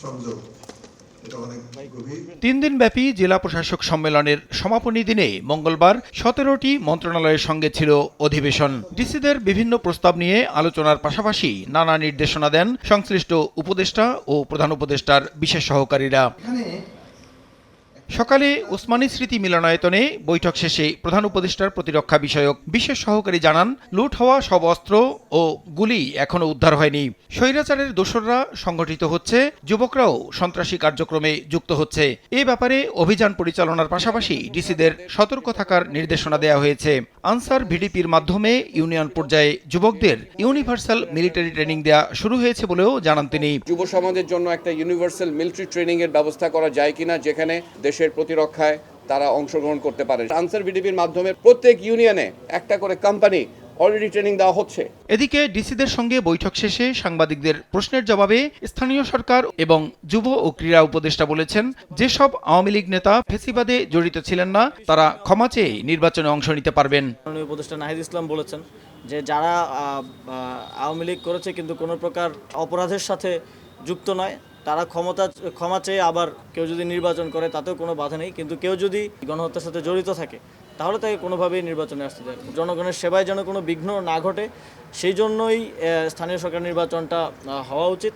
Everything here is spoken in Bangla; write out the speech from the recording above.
সংযোগ। 3 দিনব্যাপী জেলা প্রশাসক সম্মেলনের সমাপনী দিনে মঙ্গলবার 17টি মন্ত্রণালয়ের সঙ্গে ছিল অধিবেশন। ডিসিদের বিভিন্ন প্রস্তাব নিয়ে আলোচনার পাশাপাশি নানা নির্দেশনা দেন সংশ্লিষ্ট উপদেষ্টা ও প্রধান উপদেষ্টার বিশেষ সহকারীরা। সকালে ওসমানী স্মৃতি মিলনায়তনে বৈঠক শেষে প্রধান উপদেষ্টার প্রতিরক্ষা বিষয়ক বিশেষ সহকারী জানান, লুট হওয়া সব অস্ত্র ও গুলি এখনো উদ্ধার হয়নি। স্বৈরাচারের দোসররা সংগঠিত হচ্ছে, যুবকরাও সন্ত্রাসী কার্যক্রমে যুক্ত হচ্ছে। এ ব্যাপারে অভিযান পরিচালনার পাশাপাশি ডিসিদের সতর্ক থাকার নির্দেশনা দেওয়া হয়েছে। আনসার ভিডিপির মাধ্যমে ইউনিয়ন পর্যায়ে যুবকদের ইউনিভার্সাল মিলিটারি ট্রেনিং দেওয়া শুরু হয়েছে বলেও জানান তিনি। যুব সমাজের জন্য একটা ইউনিভার্সাল মিলিটারি ট্রেনিং এর ব্যবস্থা করা যায় কিনা, যেখানে দেশের প্রতিরক্ষায় তারা অংশগ্রহণ করতে পারে। আনসার ভিডিপির মাধ্যমে প্রত্যেক ইউনিয়নে একটা করে কোম্পানি অলরেডি ট্রেনিং দেওয়া হচ্ছে। এদিকে ডিসিদের সঙ্গে বৈঠক শেষে সাংবাদিকদের প্রশ্নের জবাবে স্থানীয় সরকার এবং যুব ও ক্রীড়া উপদেষ্টা বলেছেন, যেসব আওয়ামী লীগ নেতা ফেসিবাদে জড়িত ছিলেন না তারা ক্ষমা চেয়ে নির্বাচনে অংশ নিতে পারবেন। উপদেষ্টা নাহিদ ইসলাম বলেছেন যে যারা আওয়ামী লীগ করেছে কিন্তু কোনো প্রকার অপরাধের সাথে যুক্ত নয়, তারা ক্ষমা চেয়ে আবার কেউ যদি নির্বাচন করে তাতেও কোনো বাধা নেই, কিন্তু কেউ যদি গণহত্যার সাথে জড়িত থাকে তাহলে তাকে কোনোভাবেই নির্বাচনে আসতে দেয়। জনগণের সেবায় যেন কোনো বিঘ্ন না ঘটে, সেই জন্যই স্থানীয় সরকার নির্বাচনটা হওয়া উচিত।